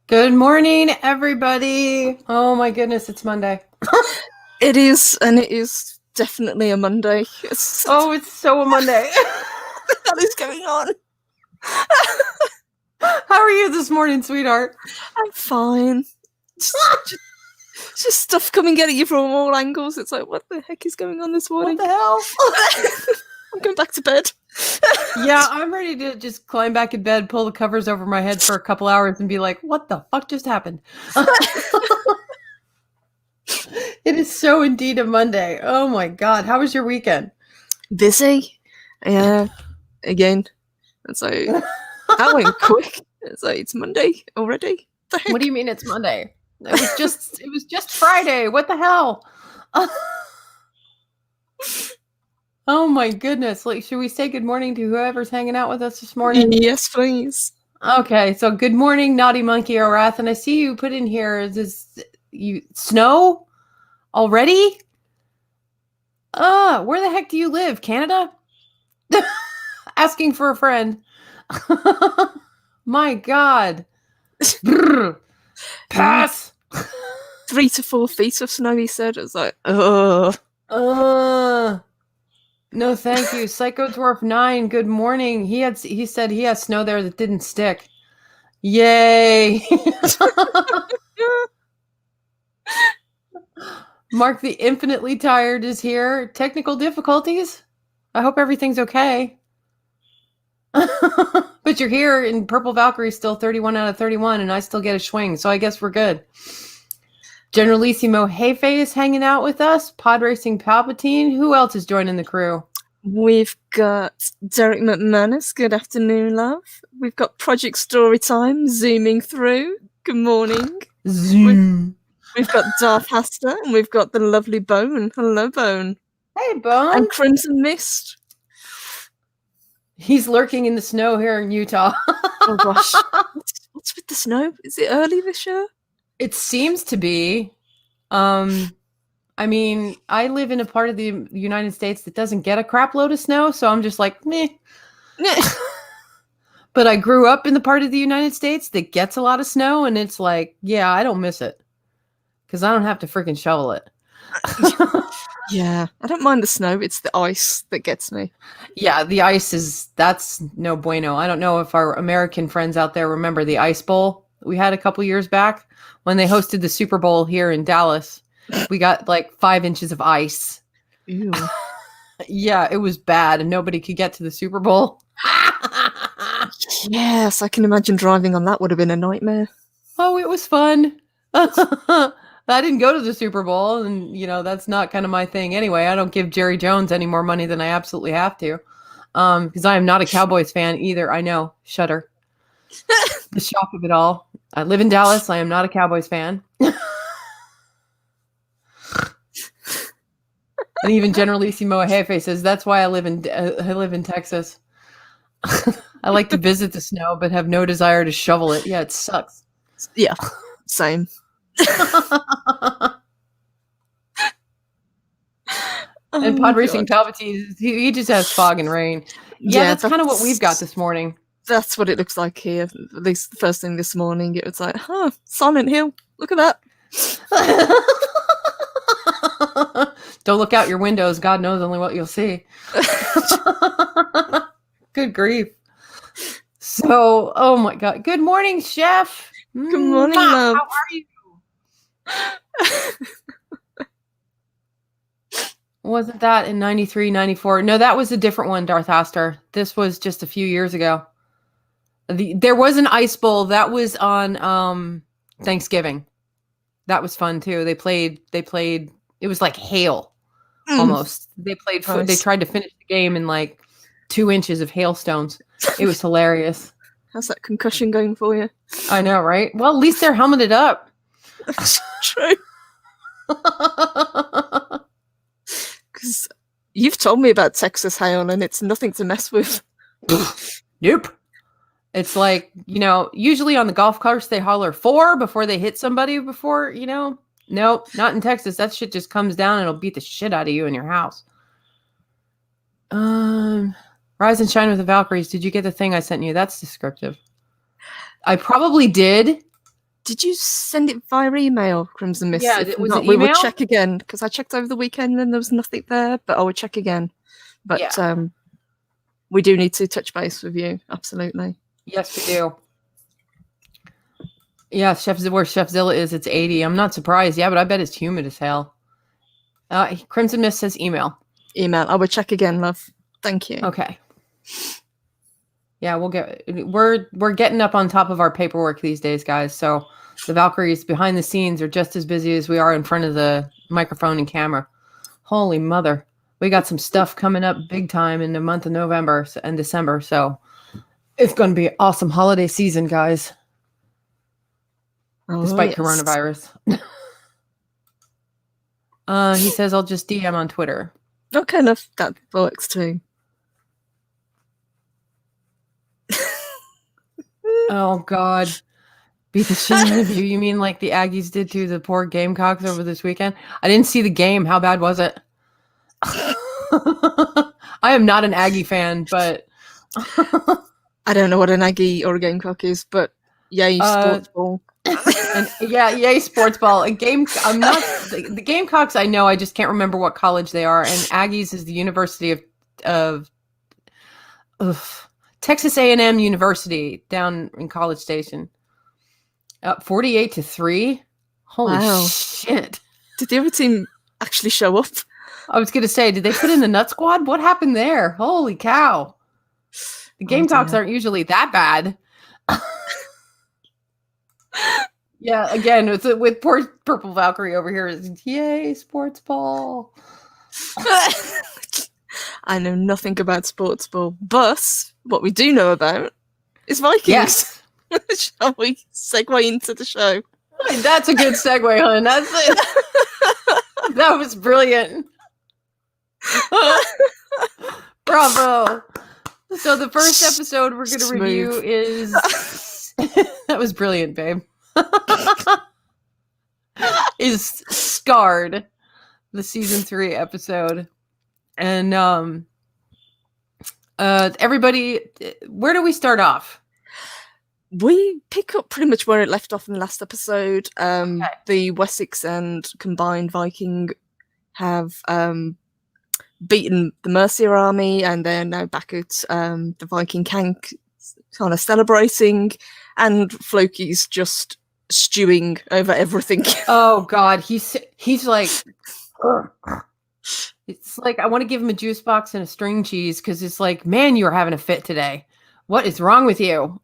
Good morning, everybody. Oh my goodness, it's Monday. It is, and it is definitely a Monday. Oh, it's so a Monday. What the hell is going on? How are you this morning, sweetheart? I'm fine. Just stuff coming at you from all angles. It's like, what the heck is going on this morning? What the hell? I'm going back to bed. Yeah, I'm ready to just climb back in bed, pull the covers over my head for a couple hours and be like, what the fuck just happened? It is so indeed a Monday. Oh my God. How was your weekend? Busy. Yeah. Again. It's like, that went quick. It's like, it's Monday already. The heck? What do you mean it's Monday? It was just Friday. What the hell? Oh my goodness. Like, should we say good morning to whoever's hanging out with us this morning? Yes, please. Okay, so good morning, Naughty Monkey Orath. And I see you put in here, is this you snow already? Where the heck do you live? Canada? Asking for a friend. My God. Brr. Pass. 3 to 4 feet of snow, he said. It was like, ugh. No, thank you. Psycho Dwarf 9, good morning. He said he has snow there that didn't stick. Yay. Mark the Infinitely Tired is here. Technical difficulties? I hope everything's okay. But you're here, and Purple Valkyrie's still 31 out of 31, and I still get a swing, so I guess we're good. Generalissimo Hefe is hanging out with us. Pod Racing Palpatine. Who else is joining the crew? We've got Derek McManus. Good afternoon, love. We've got Project Storytime zooming through. Good morning. Zoom. We've got Darth Hasta, and we've got the lovely Bone. Hello, Bone. Hey, Bone. And Crimson Mist. He's lurking in the snow here in Utah. Oh gosh, what's with the snow? Is it early this year? It seems to be. I mean, I live in a part of the United States that doesn't get a crap load of snow, so I'm just like, meh. But I grew up in the part of the United States that gets a lot of snow, and it's like, yeah, I don't miss it. Because I don't have to freaking shovel it. Yeah, I don't mind the snow. It's the ice that gets me. Yeah, the ice that's no bueno. I don't know if our American friends out there remember the Ice Bowl we had a couple years back when they hosted the Super Bowl here in Dallas. We got like 5 inches of ice. Ew. Yeah, it was bad, and nobody could get to the Super Bowl. Yes, I can imagine driving on that would have been a nightmare. Oh, it was fun. I didn't go to the Super Bowl, and that's not kind of my thing anyway. I don't give Jerry Jones any more money than I absolutely have to, because I am not a Cowboys fan either. I know, shudder. The shock of it all. I live in Dallas. I am not a Cowboys fan. And even Generalissimo Jefe says that's why I live in Texas. I like to visit the snow, but have no desire to shovel it. Yeah, it sucks. Yeah, same. And Pod Racing Palpatine, he just has fog and rain. Yeah, that's kind of what we've got this morning. That's what it looks like here. At least the first thing this morning, it was like, Silent Hill. Look at that. Don't look out your windows. God knows only what you'll see. Good grief. So, oh my God. Good morning, Chef. Good morning, love. How are you? Wasn't that in 93, 94? No, that was a different one, Darth Aster. This was just a few years ago. There was an Ice Bowl. That was on Thanksgiving. That was fun, too. They played, it was like hail, almost. They played, they tried to finish the game in like 2 inches of hailstones. It was hilarious. How's that concussion going for you? I know, right? Well, at least they're helmeted up. That's true. Because you've told me about Texas hail, and it's nothing to mess with. Nope. It's like, usually on the golf course, they holler 4 before they hit somebody Nope, not in Texas. That shit just comes down and it'll beat the shit out of you in your house. Rise and shine with the Valkyries. Did you get the thing I sent you? That's descriptive. I probably did. Did you send it via email, Crimson Mist? Yeah, If was not, it we will email? check again, because I checked over the weekend and there was nothing there, but I will check again. But Yeah. we do need to touch base with you, absolutely. Yes, we do. Yeah, where Chefzilla is, it's 80. I'm not surprised. Yeah, but I bet it's humid as hell. Crimson Mist says email. Email. I will check again, love. Thank you. Okay. Yeah, we're getting up on top of our paperwork these days, guys. So the Valkyries behind the scenes are just as busy as we are in front of the microphone and camera. Holy mother. We got some stuff coming up big time in the month of November and December. So it's going to be an awesome holiday season, guys. Despite coronavirus. He says I'll just DM on Twitter. Okay, love. That works too. Oh, God. Beat the shit out of you. You mean like the Aggies did to the poor Gamecocks over this weekend? I didn't see the game. How bad was it? I am not an Aggie fan, but... I don't know what an Aggie or a Gamecock is, but yay, sports ball. Yay, sports ball. I'm not... The Gamecocks, I know. I just can't remember what college they are. And Aggies is the University of Texas A&M University down in College Station. 48-3. Holy shit! Did the other team actually show up? I was going to say, did they put in the nut squad? What happened there? Holy cow! The Gamecocks aren't usually that bad. Yeah, again, with poor Purple Valkyrie over here. Yay, sports ball! I know nothing about sports ball, but what we do know about is Vikings. Yes. Shall we segue into the show? That's a good segue, hon. That's it. That was brilliant. Bravo. So the first episode we're going to review is... That was brilliant, babe. Is Scarred, the season 3 episode. And everybody, where do we start off? We pick up pretty much where it left off in the last episode. The Wessex and combined Viking have beaten the Mercia army, and they're now back at the Viking camp, kind of celebrating, and Floki's just stewing over everything. Oh God, he's like, it's like I want to give him a juice box and a string cheese, because it's like, man, you're having a fit today. What is wrong with you?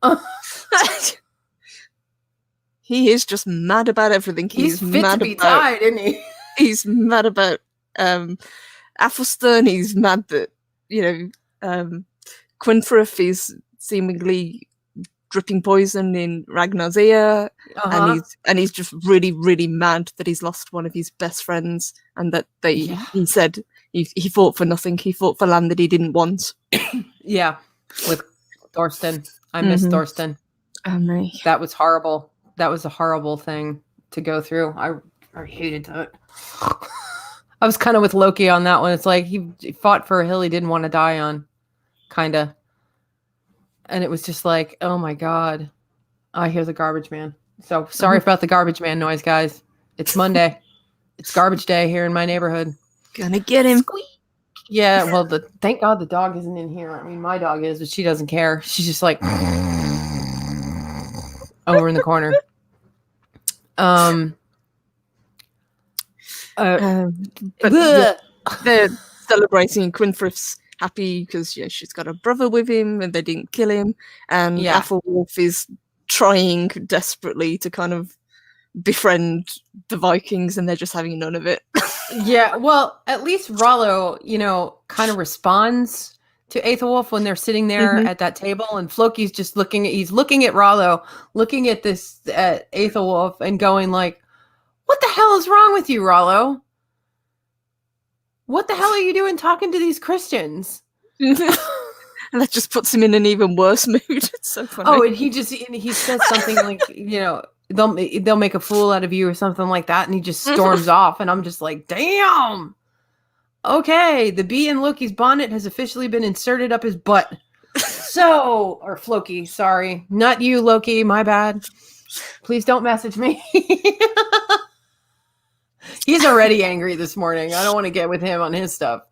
He is just mad about everything. He's fit to be tied, isn't he? He's mad about Athelstan. He's mad that, Quinfrith is seemingly dripping poison in Ragnar's ear, and he's just really, really mad that he's lost one of his best friends, and that he said he fought for nothing. He fought for land that he didn't want. Yeah, with Thorsten. I miss Thorsten. Oh, no. That was horrible. That was a horrible thing to go through. I hated that. I was kind of with Loki on that one. It's like he fought for a hill he didn't want to die on, kind of. And it was just like, oh my God. I hear the garbage man. So sorry about the garbage man noise, guys. It's Monday. It's garbage day here in my neighborhood. Gonna get him. Squeak. Yeah, well, thank God the dog isn't in here. I mean, my dog is, but she doesn't care. She's just like over in the corner. But they're celebrating. Quinfrith's happy because she's got a brother with him and they didn't kill him, and Athelwolf is trying desperately to kind of befriend the Vikings, and they're just having none of it. Yeah, well, at least Rollo, kind of responds to Aethelwolf when they're sitting there at that table, and Floki's just looking at Rollo, looking at this Aethelwolf and going like, what the hell is wrong with you, Rollo? What the hell are you doing talking to these Christians? And that just puts him in an even worse mood. It's so funny. Oh, and he says something like, they'll make a fool out of you or something like that, and he just storms off, and I'm just like, damn. Okay, the bee in Loki's bonnet has officially been inserted up his butt. Or Floki, sorry. Not you, Loki, my bad. Please don't message me. He's already angry this morning. I don't want to get with him on his stuff.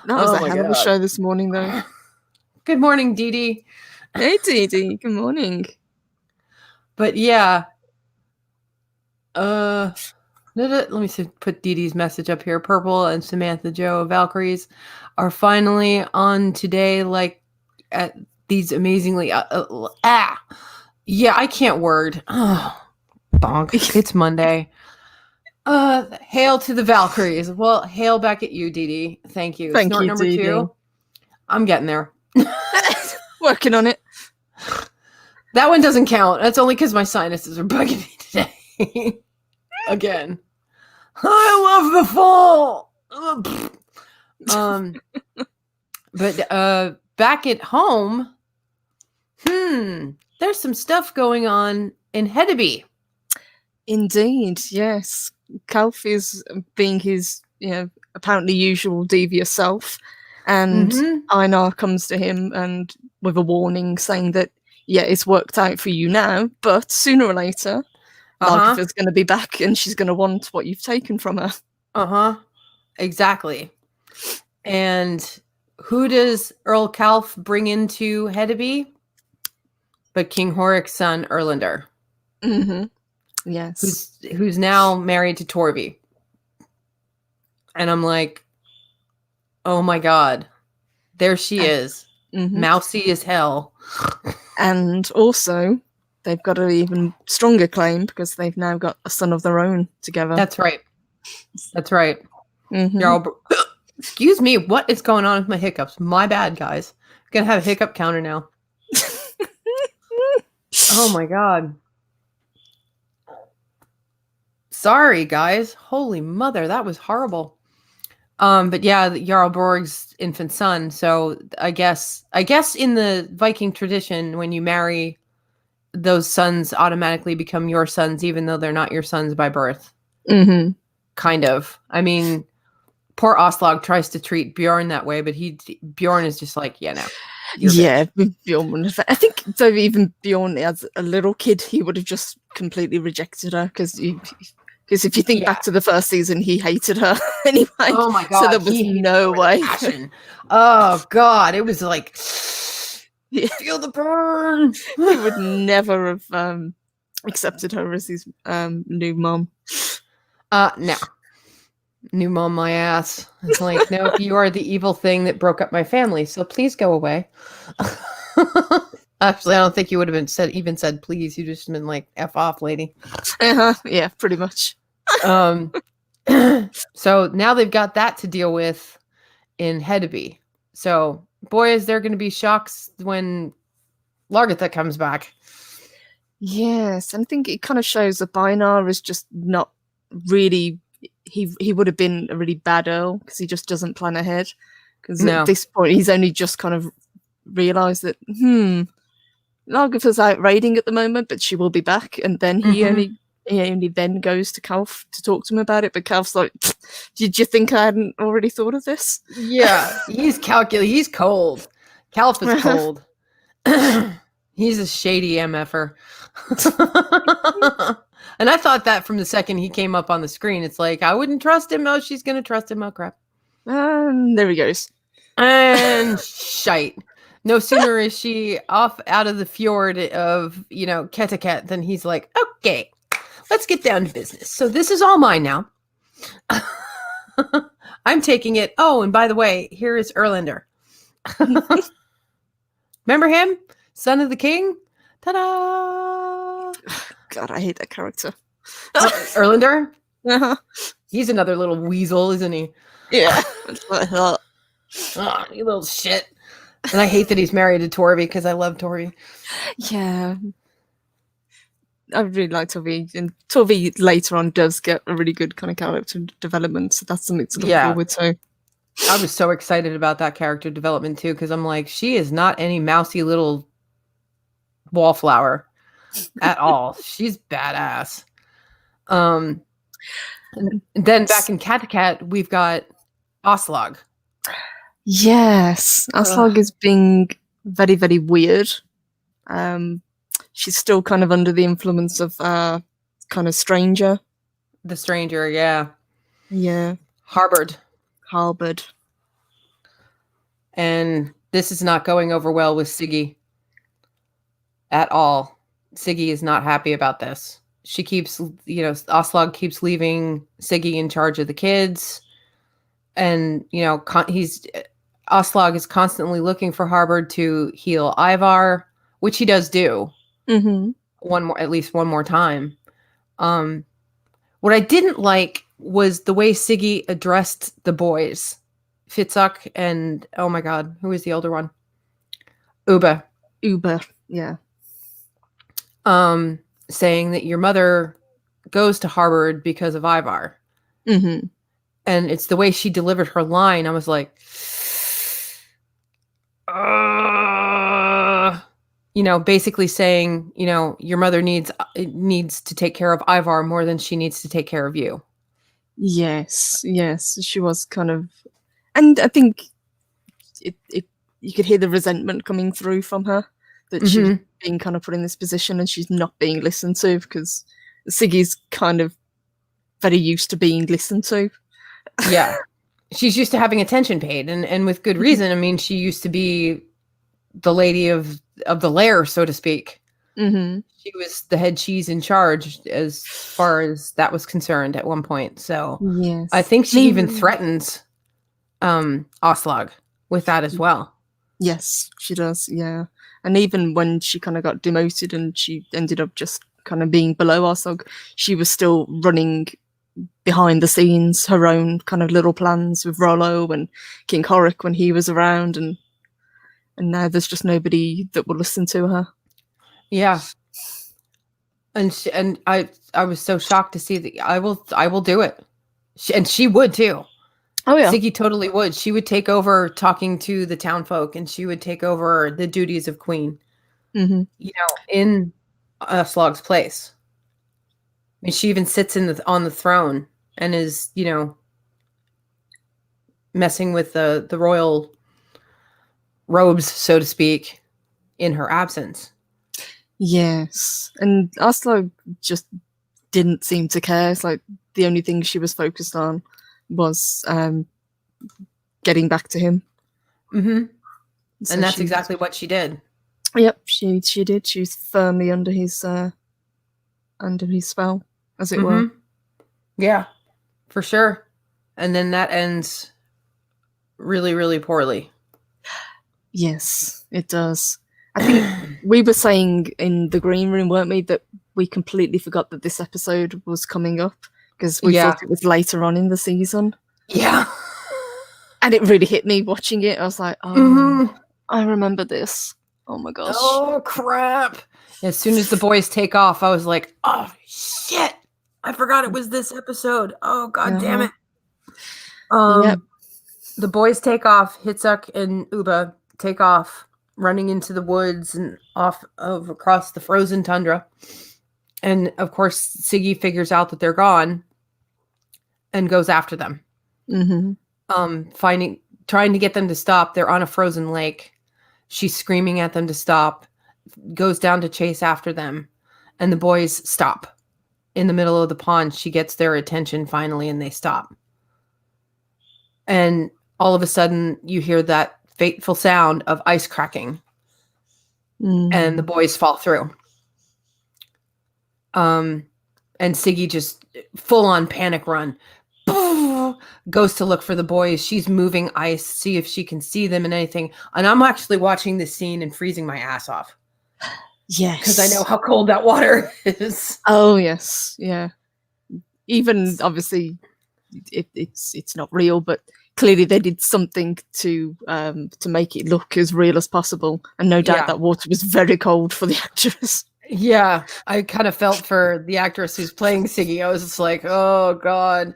That was a hell of a show this morning, though. Good morning, Dee Dee. Hey, Dee Dee. Good morning. But yeah. Let me see, put Dee Dee's message up here. Purple and Samantha Joe Valkyries are finally on today, like at these amazingly yeah, I can't word. Oh, bonk. It's Monday. Hail to the Valkyries. Well, hail back at you, Dee Dee. Thank you. Thank Snort you, number Dee 2. I'm getting there. Working on it. That one doesn't count. That's only because my sinuses are bugging me today. Again. I love the fall. But back at home, there's some stuff going on in Hedeby. Indeed, yes. Calf is being his, apparently usual devious self, and Einar comes to him and with a warning saying that, yeah, it's worked out for you now, but sooner or later, Lagertha's going to be back and she's going to want what you've taken from her. Exactly. And who does Earl Calf bring into Hedeby? But King Horik's son, Erlander. Yes. Who's now married to Torvi. And I'm like, oh my God. There she is. Mousy as hell. And also, they've got an even stronger claim because they've now got a son of their own together. That's right. Excuse me, what is going on with my hiccups? My bad, guys. I'm gonna have a hiccup counter now. Oh my God. Sorry, guys. Holy mother, that was horrible. But yeah, Jarl Borg's infant son. So I guess in the Viking tradition, when you marry, those sons automatically become your sons, even though they're not your sons by birth. Kind of. I mean, poor Aslog tries to treat Bjorn that way, but Bjorn is just like, yeah, no. Yeah, Bjorn. I think so. Even Bjorn, as a little kid, he would have just completely rejected her because if you think back to the first season, he hated her anyway. Oh my God! So there was no way. Oh God! It was like feel the burn. He would never have accepted her as his new mom. No. New mom my ass. It's like, no, you are the evil thing that broke up my family, so please go away. Actually, I don't think you would have even said please. You just been like, F off, lady. Yeah, pretty much. So now they've got that to deal with in Hedeby. So boy, is there going to be shocks when Lagertha comes back. Yes, and I think it kind of shows that Einar is just not really. He would have been a really bad Earl because he just doesn't plan ahead. Because at this point, he's only just kind of realised that Lagertha's out raiding at the moment, but she will be back. And then he only then goes to Calf to talk to him about it. But Calf's like, "Did you think I hadn't already thought of this?" Yeah, he's calculating. He's cold. Calf is cold. He's a shady MFer. And I thought that from the second he came up on the screen. It's like, I wouldn't trust him. Oh, she's going to trust him. Oh, crap. There he goes. And shite. No sooner is she off out of the fjord of, Kettikat than he's like, okay, let's get down to business. So this is all mine now. I'm taking it. Oh, and by the way, here is Erlander. Remember him? Son of the king? Ta-da! God, I hate that character. Erlander? He's another little weasel, isn't he? Yeah. Oh, you little shit. And I hate that he's married to Torvi because I love Torvi. Yeah. I really like Torvi. And Torvi later on does get a really good kind of character development. So that's something to look forward to. I was so excited about that character development too because I'm like, she is not any mousy little wallflower at all. She's badass. And then back in Kattegat, we've got Aslog. Yes, Aslog is being very, very weird. she's still kind of under the influence of kind of Stranger. The stranger, yeah. Yeah. Harbored. And this is not going over well with Siggy at all. Siggy is not happy about this. She keeps, Aslog keeps leaving Siggy in charge of the kids. And, Aslog is constantly looking for Harbored to heal Ivar, which he does do. Mm-hmm. At least one more time. What I didn't like was the way Siggy addressed the boys. Fitzuk and, oh my God, who was the older one? Uba, yeah. Saying that your mother goes to Harbored because of Ivar. Mm-hmm. And it's the way she delivered her line. I was like, basically saying, your mother needs to take care of Ivar more than she needs to take care of you. Yes, she was kind of, and I think it you could hear the resentment coming through from her that she's being kind of put in this position and she's not being listened to, because Siggy's kind of very used to being listened to. Yeah. She's used to having attention paid, and with good reason. I mean, she used to be the lady of the lair, so to speak. Mm-hmm. She was the head cheese in charge as far as that was concerned at one point. So yes. I think she even threatens Aslog with that as well. Yes, she does, yeah. And even when she kind of got demoted and she ended up just kind of being below Aslog, she was still running behind the scenes her own kind of little plans with Rollo and King Horik when he was around, and now there's just nobody that will listen to her. Yeah. And I was so shocked to see that I will do it. And she would too. Oh yeah. Siggy totally would. She would take over talking to the town folk, and she would take over the duties of queen. Mm-hmm. In Slog's place. I mean, she even sits on the throne and is, messing with the royal robes, so to speak, in her absence. Yes. And Aslog just didn't seem to care. It's like the only thing she was focused on was getting back to him. Mm-hmm. So and that's exactly what she did. Yep, she did. She was firmly under his spell, as it were. Yeah, for sure. And then that ends really, really poorly. Yes, it does. I think we were saying in the green room, weren't we, that we completely forgot that this episode was coming up because we thought it was later on in the season. Yeah. And it really hit me watching it. I was like, oh, I remember this. Oh my gosh. Oh, crap. As soon as the boys take off, I was like, oh, shit. I forgot it was this episode. Oh, God damn it. Yep. The boys take off. Hitzuk and Uba take off, running into the woods and across the frozen tundra. And, of course, Siggy figures out that they're gone and goes after them. Mm-hmm. Trying to get them to stop. They're on a frozen lake. She's screaming at them to stop, goes down to chase after them, and the boys stop. In the middle of the pond, she gets their attention finally, and they stop. And all of a sudden, you hear that fateful sound of ice cracking, and the boys fall through. And Siggy just full-on panic run. Goes to look for the boys. She's moving ice, see if she can see them and anything. And I'm actually watching this scene and freezing my ass off. Yes. Because I know how cold that water is. Oh, yes. Yeah. Even, obviously, it's not real, but clearly they did something to make it look as real as possible. And no doubt that water was very cold for the actress. Yeah. I kind of felt for the actress who's playing Siggy. I was just like, oh, God.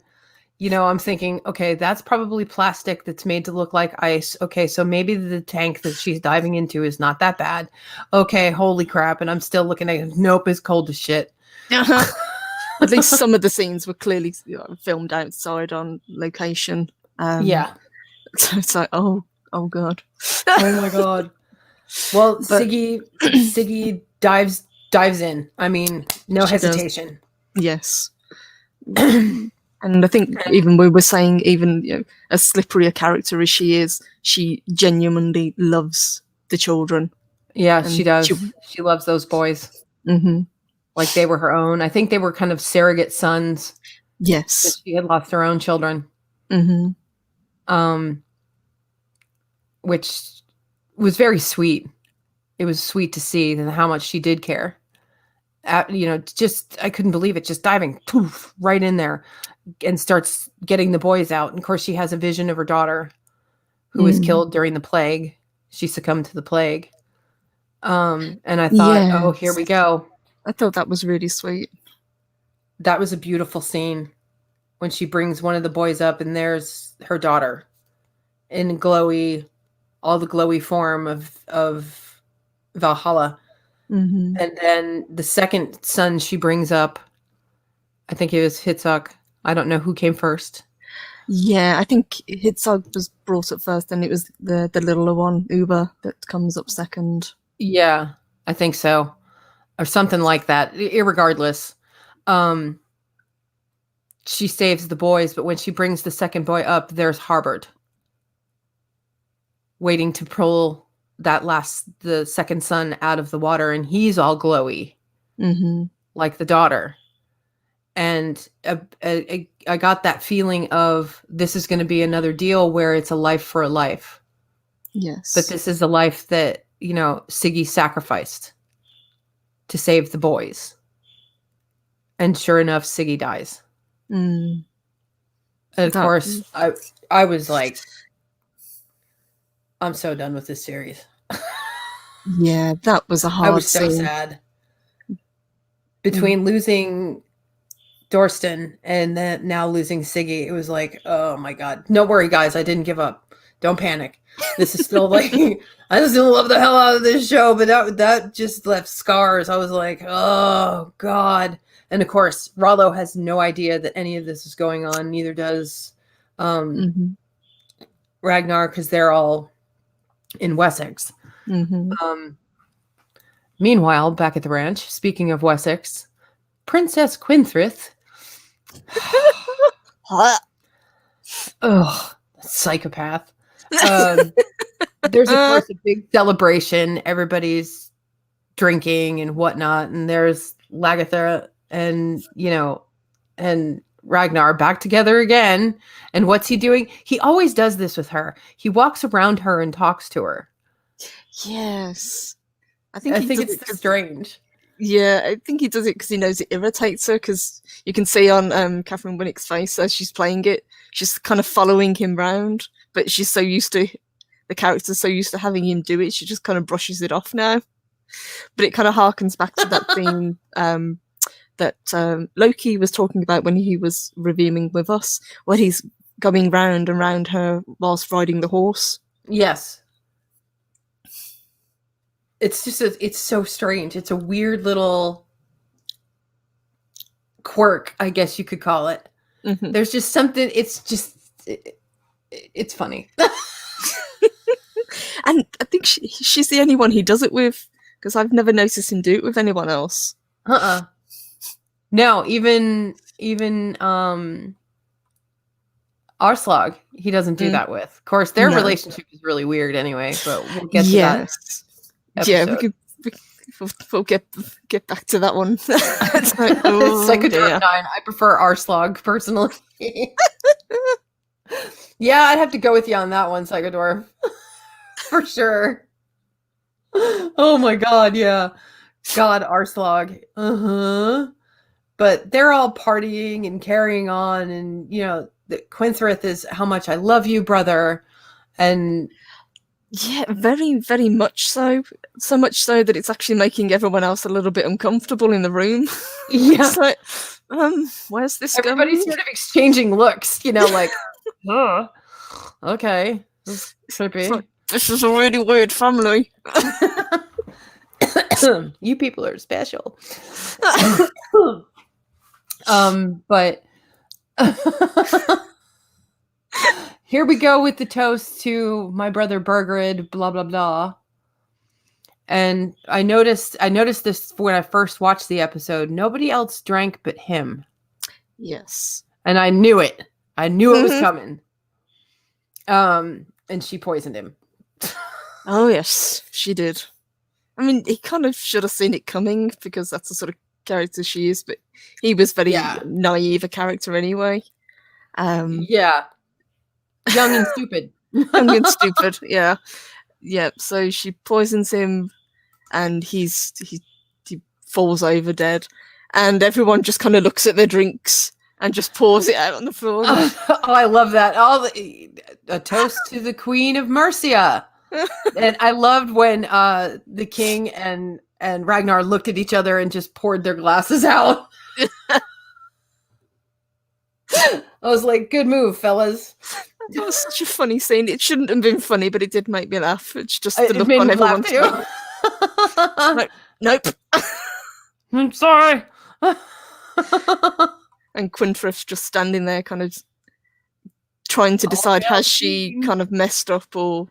I'm thinking, okay, that's probably plastic that's made to look like ice. Okay, so maybe the tank that she's diving into is not that bad. Okay, holy crap. And I'm still looking at it. Nope, it's cold as shit. At least some of the scenes were clearly filmed outside on location. Yeah. So it's like, oh God. Oh my God. Well, Siggy dives dives in. I mean, no She does. hesitation. Yes. And I think even we were saying, even as slippery a character as she is, she genuinely loves the children. Yeah, And she does. She loves those boys. Mm-hmm. Like they were her own. I think they were kind of surrogate sons. Yes. She had lost her own children. Mm-hmm. Which was very sweet. It was sweet to see how much she did care. Just I couldn't believe it. Just diving poof, right in there and starts getting the boys out. And of course, she has a vision of her daughter who was killed during the plague. She succumbed to the plague. And I thought, oh, here we go. I thought that was really sweet. That was a beautiful scene when she brings one of the boys up and there's her daughter in all the glowy form of Valhalla. Mm-hmm. And then the second son she brings up, I think it was Hitzok. I don't know who came first. Yeah, I think Hitzog was brought up first, and it was the littler one, Uber, that comes up second. Yeah, I think so. Or something like that. Irregardless. She saves the boys, but when she brings the second boy up, there's Harbard waiting to pull the second son out of the water, and he's all glowy, like the daughter. And I got that feeling of this is going to be another deal where it's a life for a life. Yes. But this is a life that, Siggy sacrificed to save the boys. And sure enough, Siggy dies. And of course, I was like, I'm so done with this series. Yeah, that was a hard I was so scene. sad. Between losing Dorston and then now losing Siggy, it was like, oh my God. No worry, guys. I didn't give up. Don't panic. This is still like, I still love the hell out of this show, but that just left scars. I was like, oh God. And of course, Rollo has no idea that any of this is going on. Neither does Ragnar, because they're all in Wessex. Meanwhile, back at the ranch, speaking of Wessex, Princess Quinthrith. Ugh, psychopath. There's of course a big celebration. Everybody's drinking and whatnot, and there's Lagertha and and Ragnar back together again. And what's he doing? He always does this with her. He walks around her and talks to her. Yes, I think it's strange. Yeah, I think he does it because he knows it irritates her, because you can see on Catherine Winnick's face as she's playing it, she's kind of following him round, but she's so used to, the character's so used to having him do it, she just kind of brushes it off now. But it kind of harkens back to that theme that Loki was talking about when he was reviewing with us, where he's going round and round her whilst riding the horse. Yes. It's just, it's so strange. It's a weird little quirk, I guess you could call it. There's just something, it's funny. And I think she's the only one he does it with, because I've never noticed him do it with anyone else. No, even Arslag, he doesn't do that with. Of course, their relationship is really weird anyway, but we'll get to that. Episode. We'll get back to that one. It's like, Psychodor 9. I prefer Arslag personally. Yeah, I'd have to go with you on that one, Psychodor. For sure. Oh my God, yeah. God, Arslag. But they're all partying and carrying on, and the Quinthrith is how much I love you, brother. And yeah, very, very much so. So much so that it's actually making everyone else a little bit uncomfortable in the room. Yeah. It's like, where's this going? Everybody's sort of exchanging looks, like, okay. This is creepy. Like, this is a really weird family. You people are special. But here we go with the toast to my brother Bergrid, blah, blah, blah. And I noticed this when I first watched the episode. Nobody else drank but him. Yes. And I knew it. I knew it was Mhm. coming. And she poisoned him. Oh yes, she did. I mean, he kind of should have seen it coming because that's the sort of character she is, but he was very Yeah. naive a character anyway. Yeah. Young and stupid. Young and stupid, yeah. Yeah, so she poisons him and he falls over dead. And everyone just kind of looks at their drinks and just pours it out on the floor. Oh, I love that. A toast to the Queen of Mercia. And I loved when the king and Ragnar looked at each other and just poured their glasses out. I was like, good move, fellas. That was such a funny scene. It shouldn't have been funny, but it did make me laugh. It's just the It look made on me laugh everyone's too. face. Nope. I'm sorry. And Quintreff's just standing there kind of trying to decide has she kind of messed up or,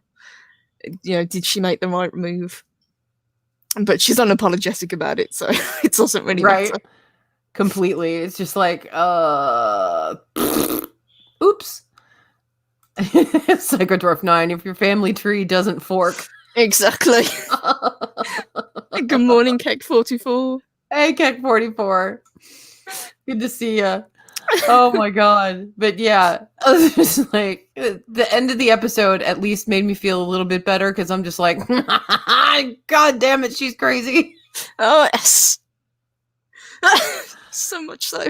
you know, did she make the right move? But she's unapologetic about it, so it doesn't really matter. Completely. It's just like, oops. Psychodwarf 9, if your family tree doesn't fork. Exactly. Good morning, Cake 44. Hey, Cake 44. Good to see you. Oh my god. But yeah, I was just like, the end of the episode at least made me feel a little bit better because I'm just like, god damn it, she's crazy. Oh, yes. So much so.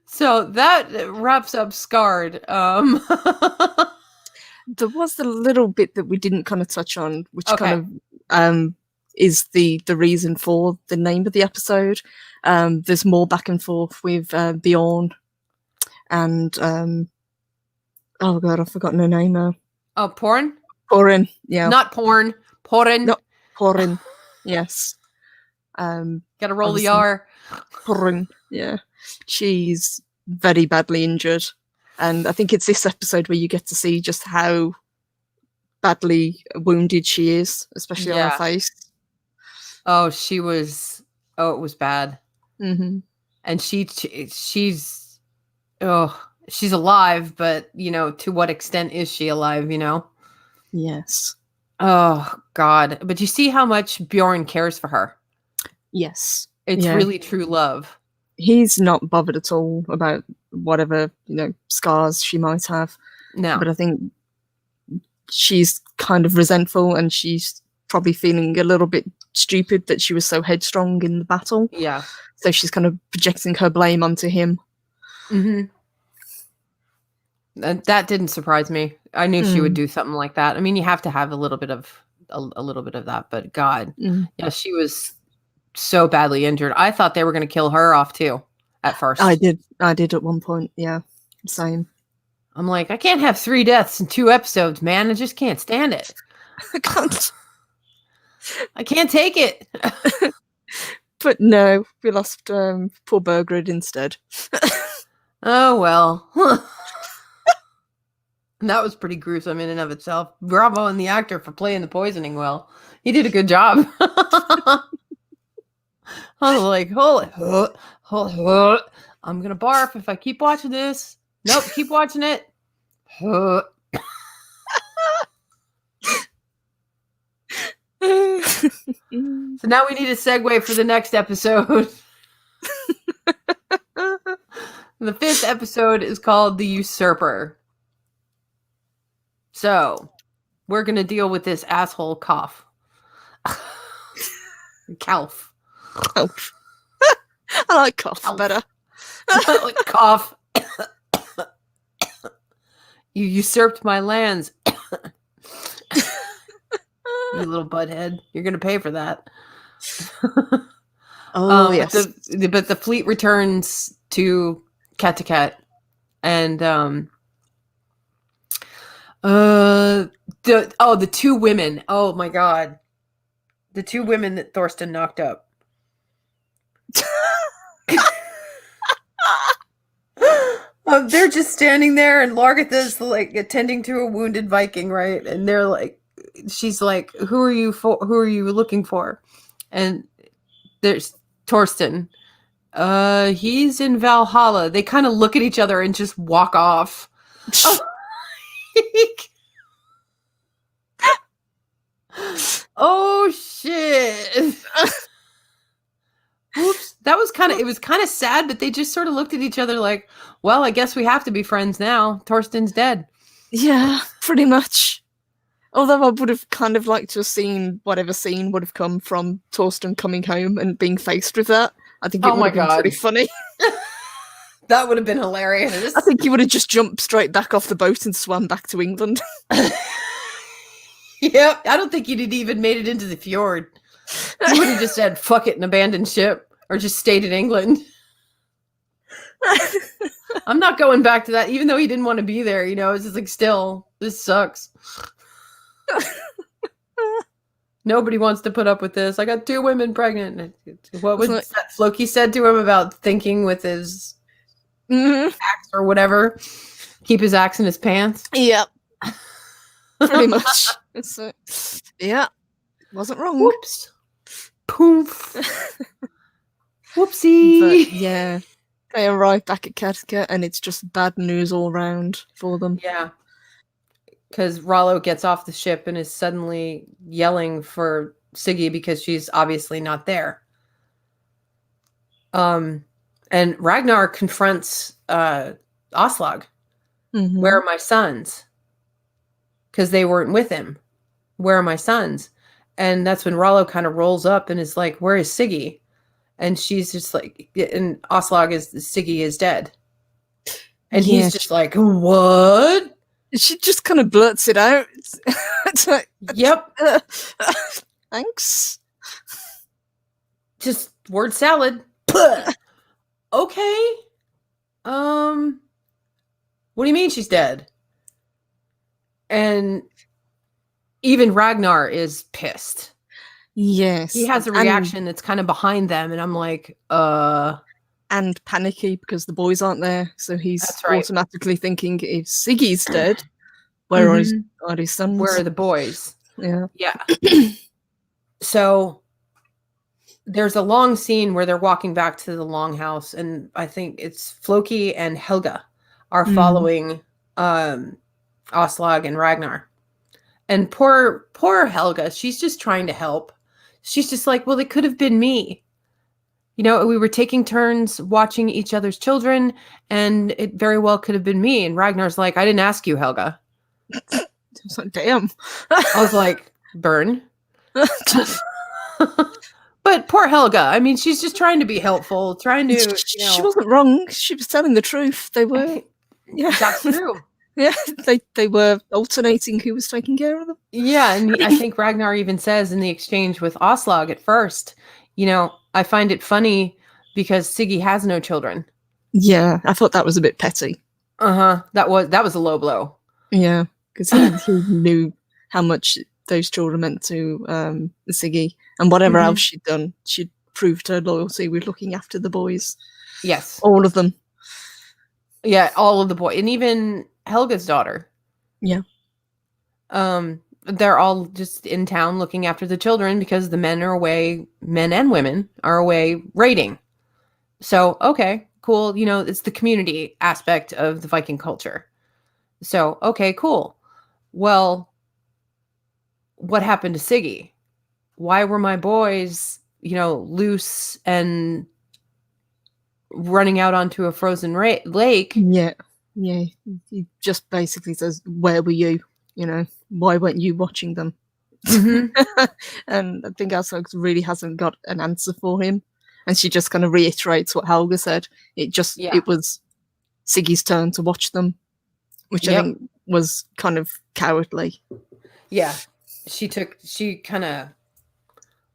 So that wraps up Scarred. There was the little bit that we didn't kind of touch on, which kind of is the reason for the name of the episode. There's more back and forth with Bjorn and oh god, I've forgotten her name now. Oh, Porn? Porin, yeah. Not porn. Porin. No, Porin. Yes. Gotta roll the R. Porin, yeah. She's very badly injured. And I think it's this episode where you get to see just how badly wounded she is, especially on her face. Oh, it was bad. Mm-hmm. And she's alive, but, you know, to what extent is she alive, you know? Yes. Oh, God. But you see how much Bjorn cares for her. Yes. It's really true love. He's not bothered at all about whatever, you know, scars she might have. No. But I think she's kind of resentful and she's probably feeling a little bit stupid that she was so headstrong in the battle. Yeah. So she's kind of projecting her blame onto him. Mm-hmm. That didn't surprise me. I knew she would do something like that. I mean, you have to have a little bit of that, but God, yeah, she was so badly injured. I thought they were going to kill her off too at first. I did at one point. Yeah, same. I'm like, I can't have 3 deaths in 2 episodes, man. I just can't stand it. I can't. I can't take it. But no, we lost poor Bergrid instead. Oh well. And that was pretty gruesome in and of itself. Bravo on the actor for playing the poisoning well. He did a good job. I was like, holy, I'm gonna barf if I keep watching this. Nope, keep watching it. So now we need a segue for the next episode. The 5th episode is called The Usurper. So, we're going to deal with this asshole Calf. Calf. Calf. I like Calf better. Cough. You usurped my lands. You little butthead. You're going to pay for that. Oh, yes. But the fleet returns to Kattegat. And the 2 women. Oh my god. The 2 women that Thorsten knocked up. They're just standing there, and Largatha's like attending to a wounded Viking, right? And they're like, she's like, "Who are you for? Who are you looking for?" And there's Torsten. He's in Valhalla. They kind of look at each other and just walk off. Oh shit. Oops. That was it was kind of sad, but they just sort of looked at each other like, well, I guess we have to be friends now. Torsten's dead. Yeah, pretty much. Although I would have kind of liked to have seen whatever scene would have come from Torsten coming home and being faced with that. I think it would have been pretty funny. That would have been hilarious. I think he would have just jumped straight back off the boat and swam back to England. Yep, I don't think he'd even made it into the fjord. He would have just said, fuck it, and abandoned ship. Or just stayed in England. I'm not going back to that, even though he didn't want to be there, you know, it's just like, still, this sucks. Nobody wants to put up with this. I got 2 women pregnant. What was Floki said to him about thinking with his axe or whatever? Keep his axe in his pants? Yep. Pretty much. Yeah. Wasn't wrong. Whoops. Poof. Whoopsie. But, yeah. They arrive back at Ketka and it's just bad news all around for them. Yeah. Because Rollo gets off the ship and is suddenly yelling for Siggy because she's obviously not there. And Ragnar confronts Aslog. Mm-hmm. Where are my sons? Because they weren't with him. Where are my sons? And that's when Rollo kind of rolls up and is like, where is Siggy? And she's just like, and Aslog Siggy is dead. And he's just like, what? She just kind of blurts it out. It's like, yep. Thanks. Just word salad. Okay. What do you mean she's dead? And even Ragnar is pissed. Yes. He has a reaction that's kind of behind them, and I'm like, and panicky because the boys aren't there, so he's automatically thinking if Siggy's dead, where are his sons? Where are the boys? Yeah. Yeah. So there's a long scene where they're walking back to the longhouse, and I think it's Floki and Helga are following Aslog and Ragnar. And poor Helga, she's just trying to help. She's just like, well, it could have been me. You know, we were taking turns watching each other's children, and it very well could have been me. And Ragnar's like, I didn't ask you, Helga. I was like, damn. I was like, burn. But poor Helga, I mean, she's just trying to be helpful, trying to, you know. She wasn't wrong. She was telling the truth. They were. Yeah, that's true. Yeah, they were alternating who was taking care of them. Yeah, and I think Ragnar even says in the exchange with Aslog at first, you know, I find it funny because Siggy has no children. Yeah, I thought that was a bit petty. That was a low blow. Yeah, because he knew how much those children meant to Siggy, and whatever else she'd done, she'd proved her loyalty with looking after the boys. Yes, all of them. Yeah, all of the boys, and even Helga's daughter. Yeah. They're all just in town looking after the children because the men are away, men and women are away raiding. So, okay, cool. You know, it's the community aspect of the Viking culture. So, okay, cool. Well, what happened to Siggy? Why were my boys, you know, loose and running out onto a frozen lake? Yeah. Yeah. He just basically says, where were you? You know, why weren't you watching them? And I think Aslog really hasn't got an answer for him. And she just kind of reiterates what Helga said. It was Siggy's turn to watch them, which I think was kind of cowardly. Yeah. She kind of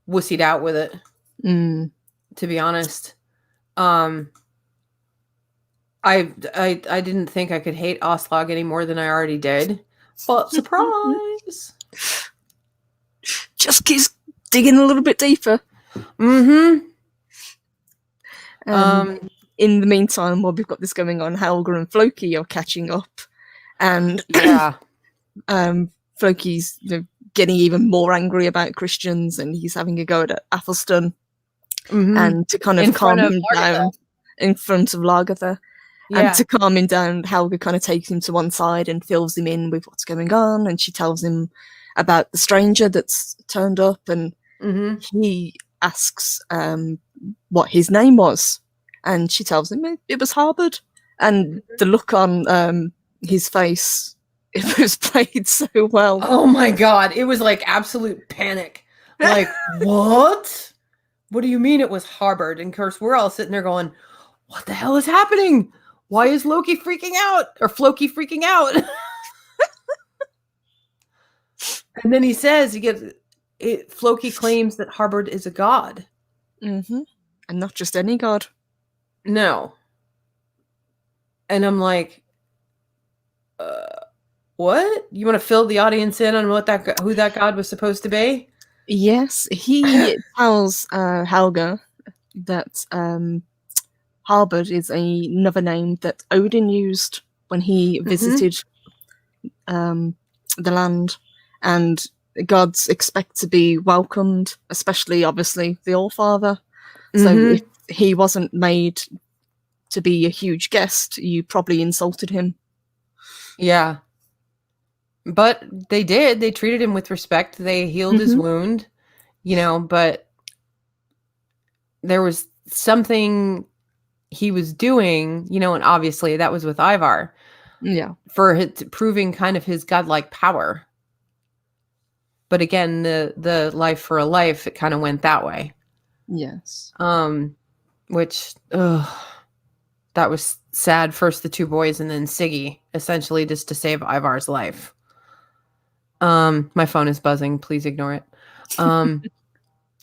wussied out with it, to be honest. I didn't think I could hate Aslog any more than I already did. But surprise! Just keeps digging a little bit deeper. in the meantime, while we've got this going on, Helga and Floki are catching up, and Yeah. Floki's getting even more angry about Christians, and he's having a go at Athelstan, and to kind of calm him down in front of Lagertha. Yeah. And to calm him down, Helga kind of takes him to one side and fills him in with what's going on, and she tells him about the stranger that's turned up, and he asks what his name was, and she tells him it was Harbard, and the look on his face, it was played so well. Oh my god, it was like absolute panic. Like, what? What do you mean it was Harbard? And of course, we're all sitting there going, what the hell is happening? Why is Loki freaking out? Or Floki freaking out? And then he says, Floki claims that Harbard is a god. And not just any god. No. And I'm like, what? You want to fill the audience in on who that god was supposed to be? Yes, he tells Helga that Harbard is another name that Odin used when he visited the land, and gods expect to be welcomed, especially, obviously, the Allfather. So if he wasn't made to be a huge guest, you probably insulted him. Yeah. But they did. They treated him with respect. They healed his wound, but there was something he was doing, and obviously that was with Ivar. Yeah. For proving kind of his godlike power. But again, the life for a life, it kind of went that way. Yes. Which, that was sad. First the two boys and then Siggy, essentially just to save Ivar's life. My phone is buzzing. Please ignore it.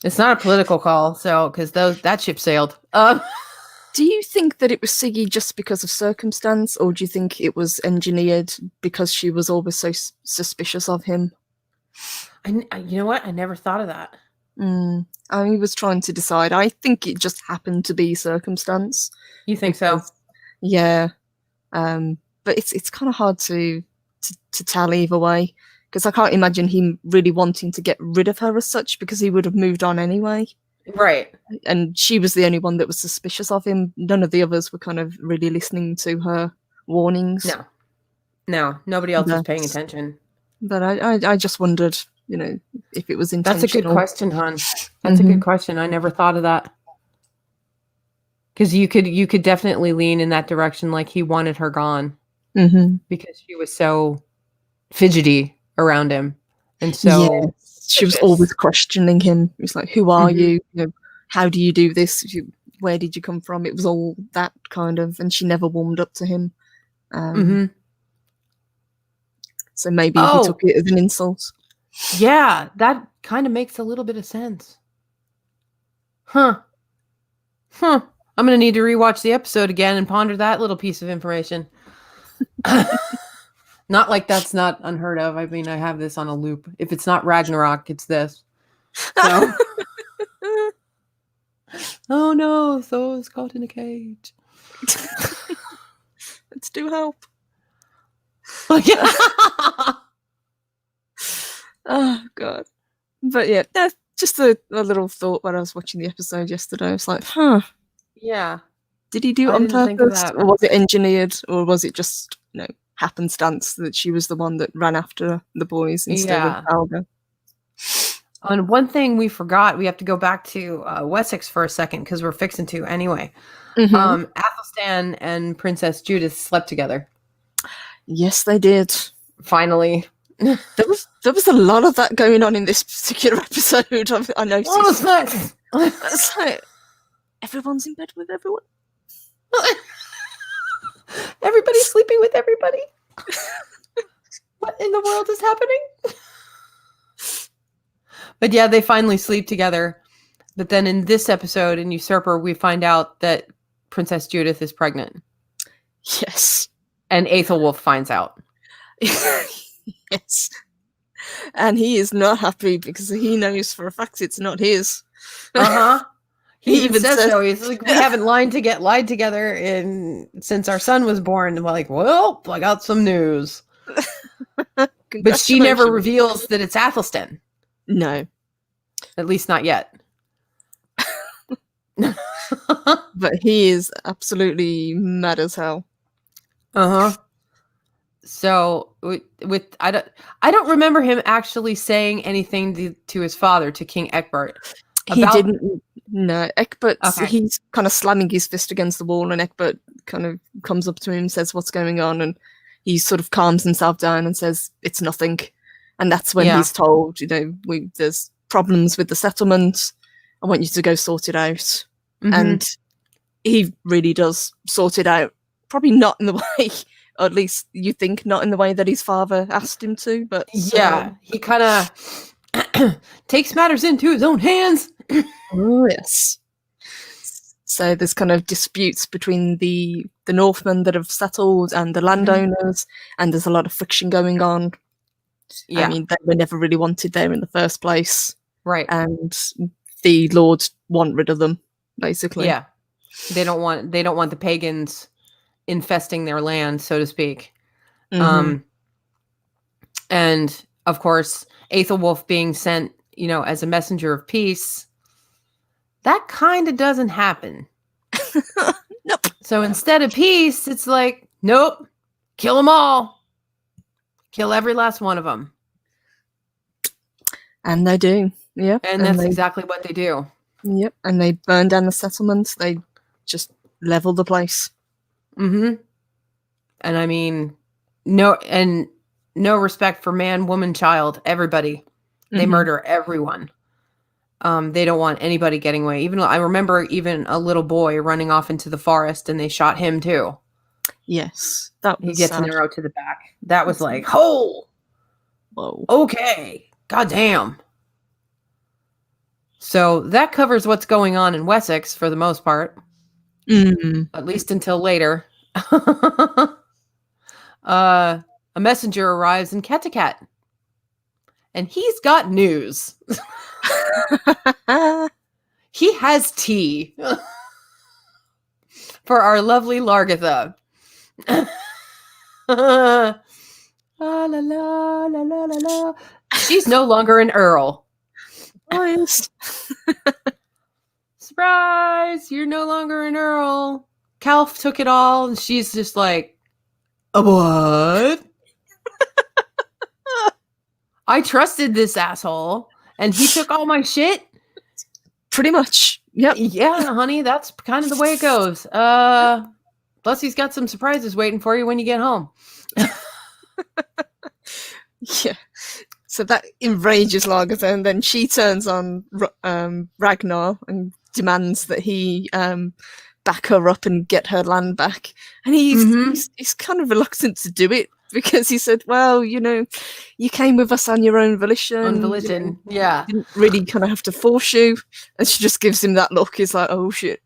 It's not a political call, so because that ship sailed. Do you think that it was Siggy just because of circumstance, or do you think it was engineered because she was always so suspicious of him? You know what? I never thought of that. I was trying to decide. I think it just happened to be circumstance. You think so? Yeah. But it's kind of hard to tell either way, because I can't imagine him really wanting to get rid of her as such, because he would have moved on anyway. Right. And she was the only one that was suspicious of him. None of the others were kind of really listening to her warnings. No, nobody else was paying attention. But I just wondered, if it was intentional. That's a good question, hon. That's a good question. I never thought of that. Because you could definitely lean in that direction, like he wanted her gone. Because she was so fidgety around him. And so she was always questioning him. It was like, who are you? How do you do this? Where did you come from? It was all that kind of, and she never warmed up to him. So maybe he took it as an insult. Yeah, that kind of makes a little bit of sense. I'm going to need to rewatch the episode again and ponder that little piece of information. Not like that's not unheard of. I mean, I have this on a loop. If it's not Ragnarok, it's this. So. Oh no, Thor's caught in a cage. Let's do help. Oh god. But yeah, that's just a little thought when I was watching the episode yesterday. I was like, yeah, did he do it on purpose, or was it engineered, or was it just happenstance that she was the one that ran after the boys instead of Helga? And one thing we forgot, we have to go back to Wessex for a second, because we're fixing to anyway. Athelstan and Princess Judith slept together. Yes, they did. Finally. There was a lot of that going on in this particular episode. I noticed. What was that? It's like everyone's in bed with everyone. Everybody's sleeping with everybody. What in the world is happening? But yeah, they finally sleep together. But then in this episode, in Usurper, we find out that Princess Judith is pregnant. Yes. And Aethelwulf finds out. Yes. And he is not happy because he knows for a fact it's not his. He even says so. He's like, we haven't lied together since our son was born. And we're like, well, I got some news. But she never reveals that it's Athelstan. No. At least not yet. But he is absolutely mad as hell. Uh-huh. So I don't remember him actually saying anything to his father, to King Egbert. He didn't. No, he's kind of slamming his fist against the wall, and Egbert kind of comes up to him and says, "What's going on?" And he sort of calms himself down and says, "It's nothing." And that's when he's told, there's problems with the settlement. I want you to go sort it out. Mm-hmm. And he really does sort it out. Probably not in the way, or at least you think not in the way that his father asked him to. But he kind of takes matters into his own hands. Oh, yes. So there's kind of disputes between the Northmen that have settled and the landowners, and there's a lot of friction going on. Yeah. I mean, they were never really wanted there in the first place. Right. And the lords want rid of them, basically. Yeah. They don't want the pagans infesting their land, so to speak. Mm-hmm. And of course, Aethelwulf being sent, as a messenger of peace, that kind of doesn't happen. Nope. So instead of peace, it's like, nope, kill them all. Kill every last one of them. And they do. Yep. And that's exactly what they do. Yep. And they burn down the settlements. They just level the place. Mm-hmm. And I mean, no respect for man, woman, child, everybody. They murder everyone. They don't want anybody getting away. Even I remember a little boy running off into the forest, and they shot him too. Yes, he gets an arrow to the back. That was like, whoa, okay, goddamn. So that covers what's going on in Wessex for the most part, at least until later. A messenger arrives in Kettikat, and he's got news. He has tea for our lovely Largatha. La, la, la, la, la, la. She's no longer an earl. Nice. Surprise! You're no longer an earl. Calf took it all, and she's just like, what? I trusted this asshole, and he took all my shit? Pretty much. Yep. Yeah, honey, that's kind of the way it goes. Plus, he's got some surprises waiting for you when you get home. Yeah. So that enrages Lagertha, and then she turns on Ragnar and demands that he back her up and get her land back. And he's kind of reluctant to do it because he said, well, you came with us on your own volition. Yeah. Didn't really kind of have to force you. And she just gives him that look. He's like, oh, shit.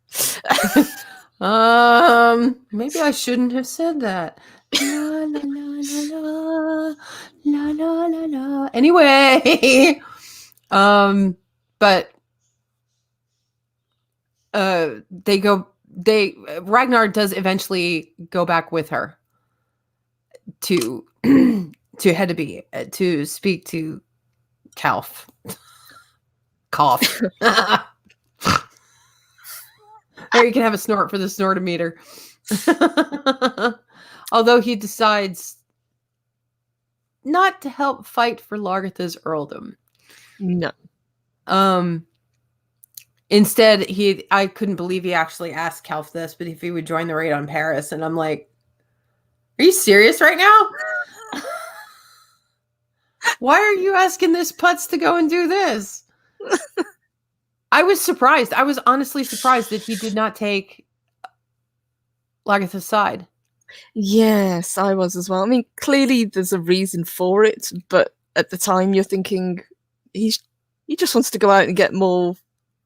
Maybe I shouldn't have said that. La, la, la, la, la, la, la, la. Anyway, but Ragnar does eventually go back with her to Hedeby to speak to Calf. Cough. Or you can have a snort for the snortometer. Although he decides not to help fight for Lagertha's earldom. No. Instead, I couldn't believe he actually asked Calf this, but if he would join the raid on Paris, and I'm like, are you serious right now? Why are you asking this putz to go and do this? I was surprised. I was honestly surprised that he did not take Lagertha's side. Yes, I was as well. I mean, clearly there's a reason for it, but at the time you're thinking he just wants to go out and get more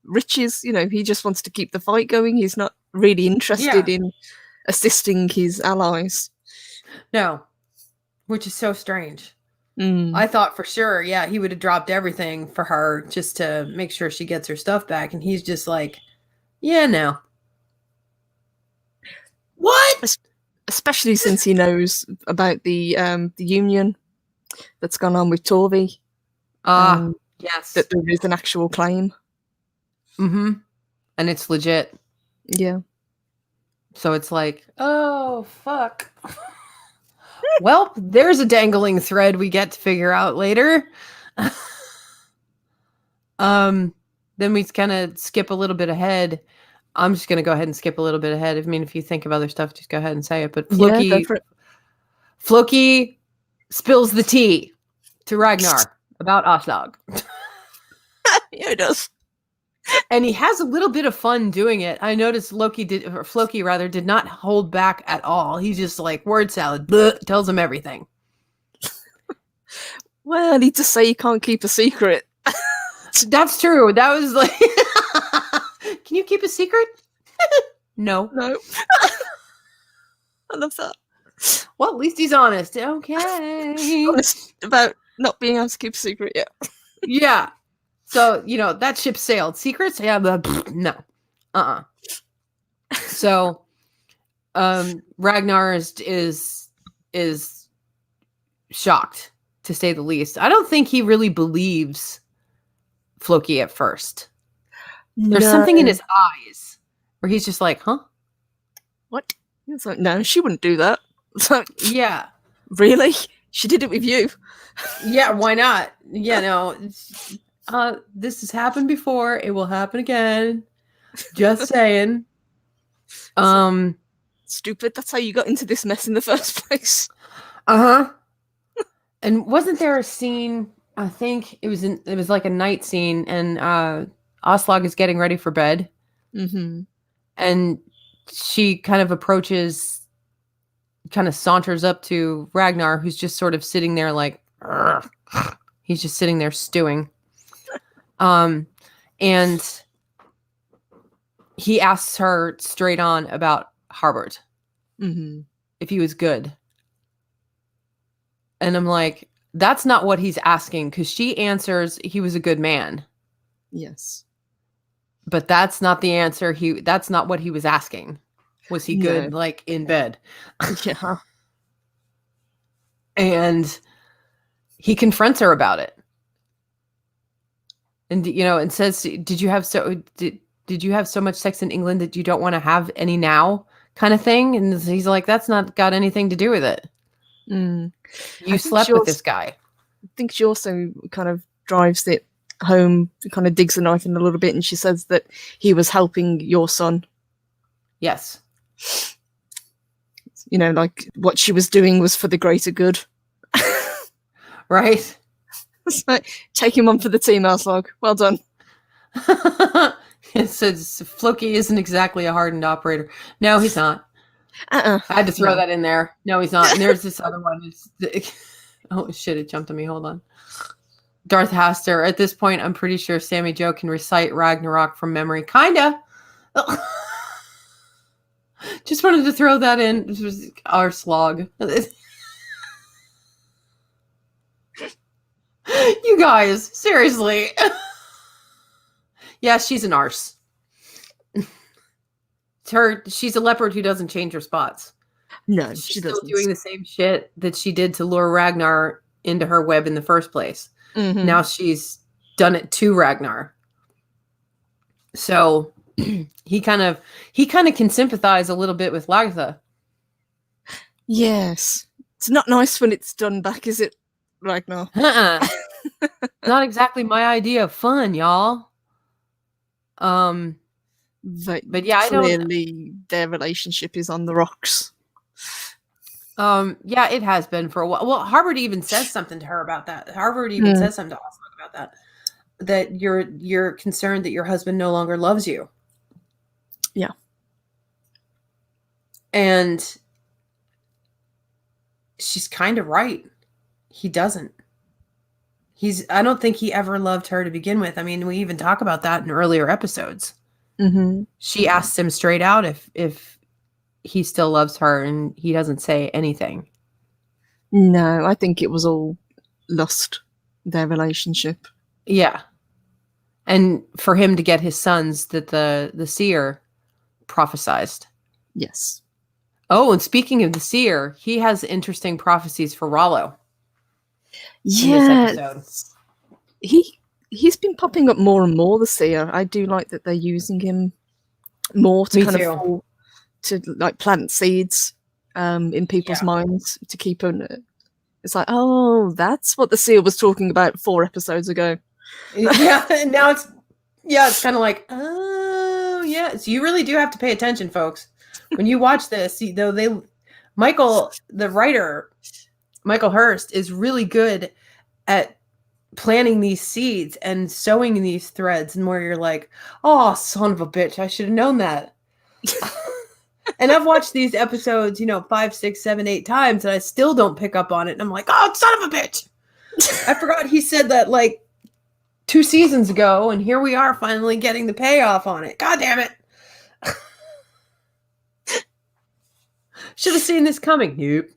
riches. He just wants to keep the fight going. He's not really interested in assisting his allies. No, which is so strange. I thought for sure, he would have dropped everything for her just to make sure she gets her stuff back. And he's just like, Yeah, no. What? Especially since he knows about the union that's gone on with Torvi. Yes. That there is an actual claim. Mm-hmm. And it's legit. Yeah. So it's like, oh, fuck. Well, there's a dangling thread we get to figure out later. Then we kind of skip a little bit ahead. I'm just going to go ahead and skip a little bit ahead. I mean, if you think of other stuff, just go ahead and say it. But Floki spills the tea to Ragnar about Aslog. Yeah, he does. And he has a little bit of fun doing it. I noticed Floki did not hold back at all. He's just like word salad, tells him everything. Well, I need to say you can't keep a secret. That's true. That was like, can you keep a secret? No. I love that. Well, at least he's honest. Okay. Honest about not being able to keep a secret, yeah. Yeah. So, that ship sailed. Secrets? Yeah, but no. So, Ragnar is shocked, to say the least. I don't think he really believes Floki at first. There's something in his eyes where he's just like, huh? What? It's like, no, she wouldn't do that. It's like, yeah. Really? She did it with you. Yeah, why not? Yeah, no. This has happened before. It will happen again. Just saying. Stupid. That's how you got into this mess in the first place. Uh-huh. And wasn't there a scene, I think it was like a night scene, and Aslog is getting ready for bed. Mm-hmm. And she kind of saunters up to Ragnar, who's just sort of sitting there like, Urgh. He's just sitting there stewing. And he asks her straight on about Harbert. Mm-hmm. If he was good. And I'm like, that's not what he's asking, because she answers he was a good man. Yes. But that's not the answer. That's not what he was asking. Was he good, like, in bed? Yeah. And he confronts her about it. And, and says, did you have so much sex in England that you don't want to have any now, kind of thing? And he's like, that's not got anything to do with it. You slept with this guy. I think she also kind of drives it home, kind of digs the knife in a little bit, and she says that he was helping your son. Yes. Like what she was doing was for the greater good. Right? It's like, take him on for the team, Aslog. Well done. It says Floki isn't exactly a hardened operator. No, he's not. I had to throw that in there. No, he's not. And there's this other one. Oh, shit, it jumped on me. Hold on. Darth Haster. At this point, I'm pretty sure Sammy Joe can recite Ragnarok from memory. Kinda. Just wanted to throw that in. This was our slog. You guys, seriously. Yeah, she's an arse. She's a leopard who doesn't change her spots. No, she's still doing the same shit that she did to lure Ragnar into her web in the first place. Mm-hmm. Now she's done it to Ragnar. So he kind of can sympathize a little bit with Lagertha. Yes. It's not nice when it's done back, is it, Ragnar? Not exactly my idea of fun, y'all. But yeah, clearly their relationship is on the rocks. Yeah, it has been for a while. Well, Harbert even says something to her about that. Harbert even says something to Aslog about that. That you're concerned that your husband no longer loves you. Yeah. And she's kind of right. He doesn't. I don't think he ever loved her to begin with. I mean, we even talk about that in earlier episodes. Mm-hmm. She asks him straight out if he still loves her, and he doesn't say anything. No, I think it was all lust, their relationship. Yeah. And for him to get his sons that the seer prophesized. Yes. Oh, and speaking of the seer, he has interesting prophecies for Rollo. In this episode. He's been popping up more and more, the seer. I do like that they're using him more to to like plant seeds in people's minds to keep them. It's like, oh, that's what the seer was talking about 4 episodes ago. Yeah, and now it's kind of like, oh yeah. So you really do have to pay attention, folks, when you watch this. Michael, the writer, Michael Hurst, is really good at planting these seeds and sowing these threads, and where you're like, oh, son of a bitch, I should have known that. And I've watched these episodes, 5, 6, 7, 8 times, and I still don't pick up on it. And I'm like, oh, son of a bitch. I forgot he said that like 2 seasons ago, and here we are finally getting the payoff on it. God damn it. Should have seen this coming. Nope.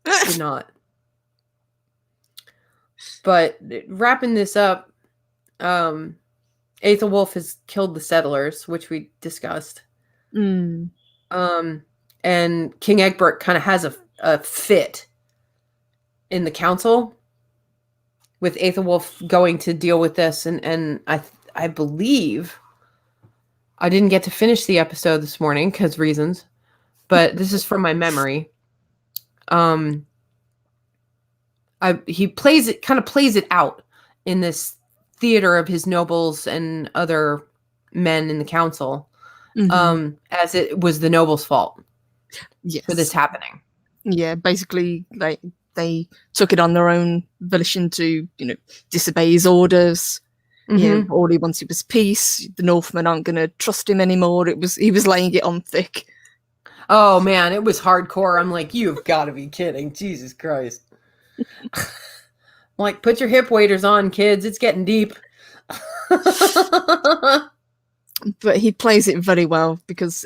Did not. But wrapping this up, Aethelwulf has killed the settlers, which we discussed. Mm. And King Egbert kind of has a fit in the council with Aethelwulf going to deal with this. And I believe I didn't get to finish the episode this morning because reasons, but this is from my memory. He plays it out in this theater of his nobles and other men in the council, as it was the nobles' fault for this happening. Yeah, basically, they took it on their own volition to, disobey his orders. All he wanted was peace. The Northmen aren't going to trust him anymore. He was laying it on thick. Oh man, it was hardcore. I'm like, you've got to be kidding! Jesus Christ! Like, put your hip waders on, kids. It's getting deep. But he plays it very well because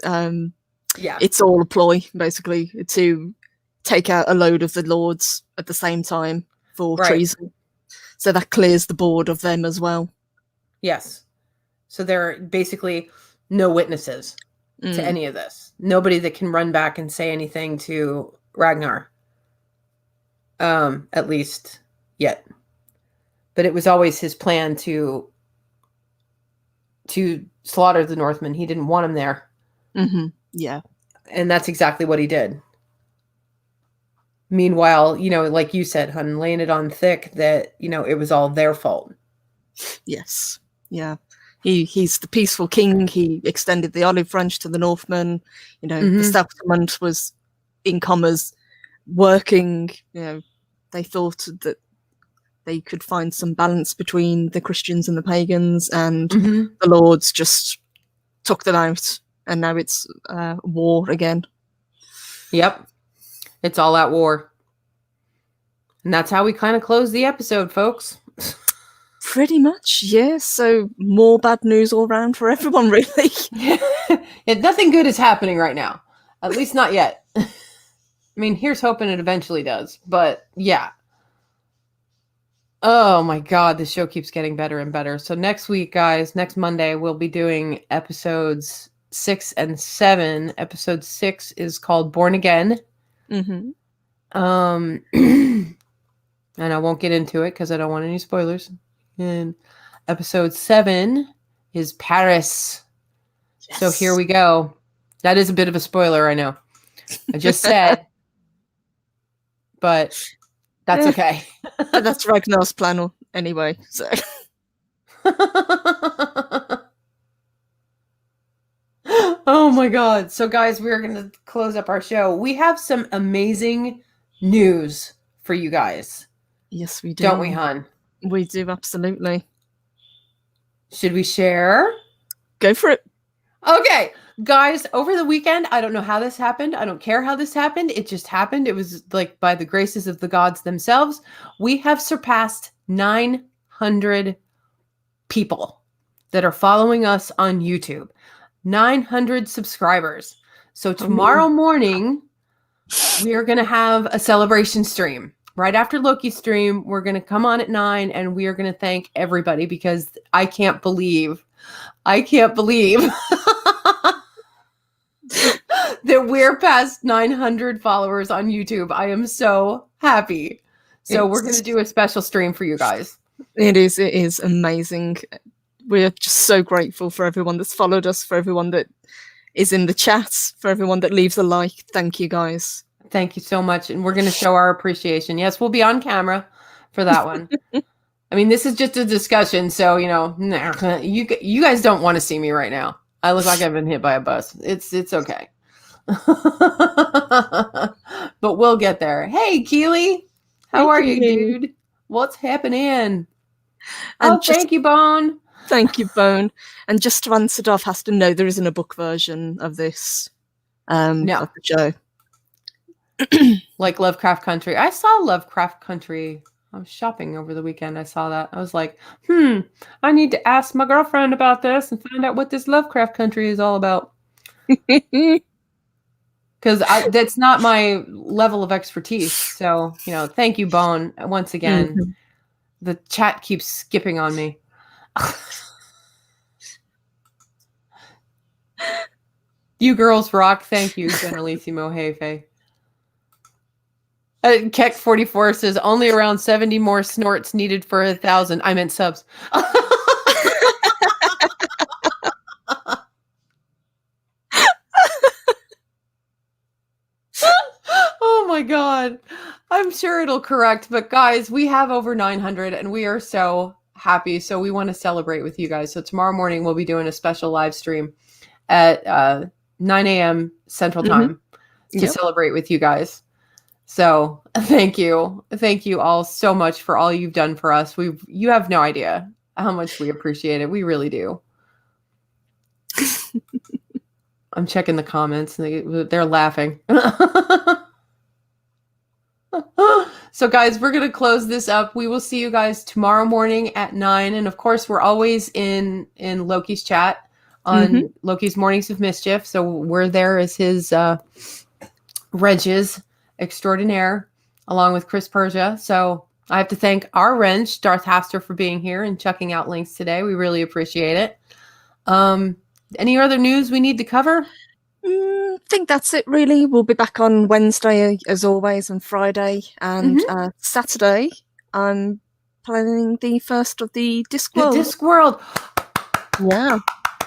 it's all a ploy, basically, to take out a load of the lords at the same time for treason. So that clears the board of them as well. Yes. So there are basically no witnesses to any of this. Nobody that can run back and say anything to Ragnar. At least yet. But it was always his plan to slaughter the Northmen. He didn't want them there. Yeah. And that's exactly what he did. Meanwhile, like you said, hun, laying it on thick that, it was all their fault. Yes. Yeah. He's the peaceful king. He extended the olive branch to the Northmen. The settlement was, in commas, working. They thought that they could find some balance between the Christians and the pagans, and the lords just took them out, and now it's war again. Yep. It's all at war. And that's how we kind of close the episode, folks. Pretty much, yeah. So more bad news all around for everyone, really. Nothing good is happening right now. At least not yet. I mean, here's hoping it eventually does. But yeah. Oh my God, this show keeps getting better and better. So next week, guys, next Monday, we'll be doing episodes 6 and 7. Episode 6 is called Born Again. And I won't get into it because I don't want any spoilers. And episode 7 is Paris. Yes. So here we go. That is a bit of a spoiler, I know. I just said, but that's okay. But that's Ragnar's plan anyway. So. Oh my God. So guys, we're going to close up our show. We have some amazing news for you guys. Yes, we do. Don't we, hon? We do, absolutely. Should we share? Go for it. Okay. Guys, over the weekend, I don't know how this happened. I don't care how this happened. It just happened. It was like by the graces of the gods themselves. We have surpassed 900 people that are following us on YouTube. 900 subscribers. So tomorrow morning, we are going to have a celebration stream. right after Loki stream, we're going to come on at 9 and we are going to thank everybody because I can't believe that we're past 900 followers on YouTube. I am so happy. So we're going to do a special stream for you guys. It is amazing. We're just so grateful for everyone that's followed us, for everyone that is in the chat, for everyone that leaves a like. Thank you, guys. Thank you so much. And we're going to show our appreciation. Yes, we'll be on camera for that one. I mean, this is just a discussion. So, you guys don't want to see me right now. I look like I've been hit by a bus. It's okay. But we'll get there. Hey, Keely. How are you, dude? What's happening? And thank you, Bone. Thank you, Bone. And just to answer, Dov has to know there isn't a book version of this of the show. Like Lovecraft Country. I saw Lovecraft Country. I was shopping over the weekend. I saw that. I was like, I need to ask my girlfriend about this and find out what this Lovecraft Country is all about. Because that's not my level of expertise. So, thank you, Bone. Once again, the chat keeps skipping on me. You girls rock. Thank you, Generalissimo Hefe. Keck44 says, only around 70 more snorts needed for 1,000. I meant subs. Oh my God. I'm sure it'll correct. But guys, we have over 900 and we are so happy. So we want to celebrate with you guys. So tomorrow morning, we'll be doing a special live stream at 9 a.m. Central Time to celebrate with you guys. So thank you. Thank you all so much for all you've done for us. You have no idea how much we appreciate it. We really do. I'm checking the comments and they're laughing. So guys, we're going to close this up. We will see you guys tomorrow morning at 9. And of course, we're always in Loki's chat on Loki's Mornings of Mischief. So we're there as his wrenches extraordinaire, along with Chris Persia. So I have to thank our wrench, Darth Haster, for being here and checking out links today. We really appreciate it. Any other news we need to cover? I think that's it, really. We'll be back on Wednesday, as always, and Friday. And Saturday, I'm planning the first of the Discworld. The Discworld! Yeah.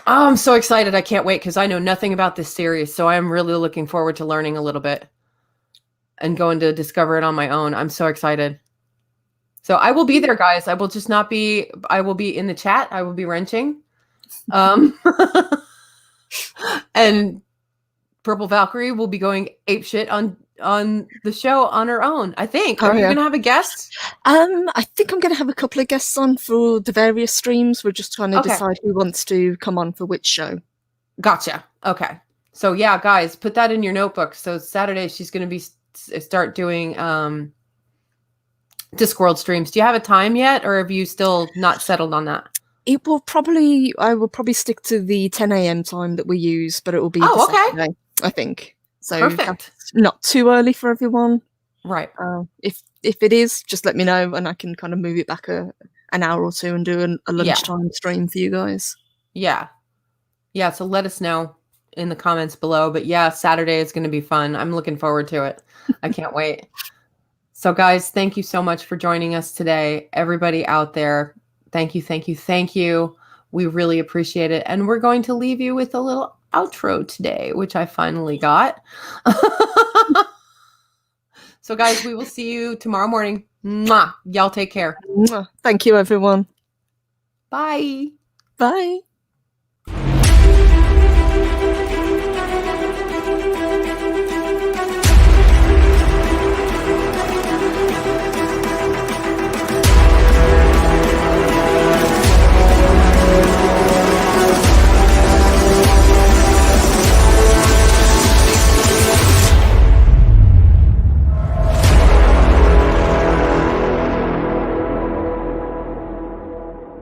Oh, I'm so excited. I can't wait because I know nothing about this series. So I'm really looking forward to learning a little bit and going to discover it on my own. I'm so excited. So I will be there, guys. I will just not be, I will be in the chat. I will be wrenching. And Purple Valkyrie will be going apeshit on the show on her own, I think. Are you going to have a guest? I think I'm going to have a couple of guests on for the various streams. We're just trying to decide who wants to come on for which show. Gotcha. Okay. So yeah, guys, put that in your notebook. So Saturday she's going to be start doing Discworld streams. Do you have a time yet, or have you still not settled on that? I will probably stick to the 10 a.m. time that we use, but it will be Saturday, I think. So perfect. Not too early for everyone. Right. If it is, just let me know and I can kind of move it back an hour or two and do a lunchtime stream for you guys. Yeah. Yeah, so let us know in the comments below. But yeah, Saturday is going to be fun. I'm looking forward to it. I can't wait. So guys, thank you so much for joining us today. Everybody out there, thank you, thank you, thank you. We really appreciate it. And we're going to leave you with a little outro today, which I finally got. So guys, we will see you tomorrow morning. Mwah. Y'all take care. Mwah. Thank you, everyone. Bye. Bye.